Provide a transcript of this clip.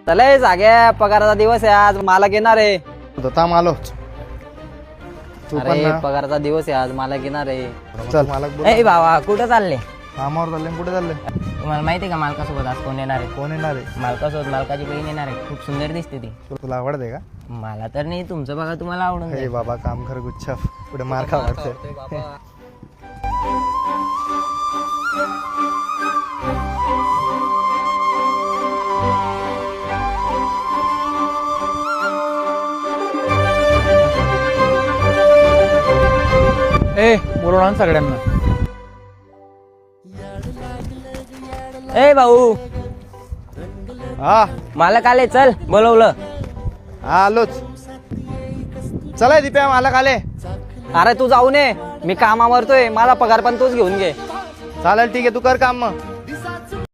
चला जाग्या पगाराचा दिवस आहे आज, मालक येणार आहे. थांब आलो. तू पण अरे ना. पगाराचा दिवस आहे आज, मालक येणार आहे. चल मालक बोल. ए बाबा कुठं चालले? कामावर चालले. कुठे चालले? तुम्हाला माहिती आहे का मालकासोबत आज कोण येणार आहे? कोण येणार आहे? मालकासोबत मालकाची बहीण येणार आहे. खूप सुंदर दिसते ती. तुला आवडते का? मला तर नाही, तुमचं बघा तुम्हाला आवडून हे जाईल. बाबा काम कर गुच्छा. पुढे मार खा वाटतंय. ए बोलवणार सगळ्यांना. ए भाऊ हा मालक आले, चल बोलवलं. हा आलोच. चला दिप्या मालक आले. अरे तू जाऊ नये, मी कामावरतोय, माझा पगार पण तूच घेऊन घे. चालेल ठीक आहे, तू कर काम मग.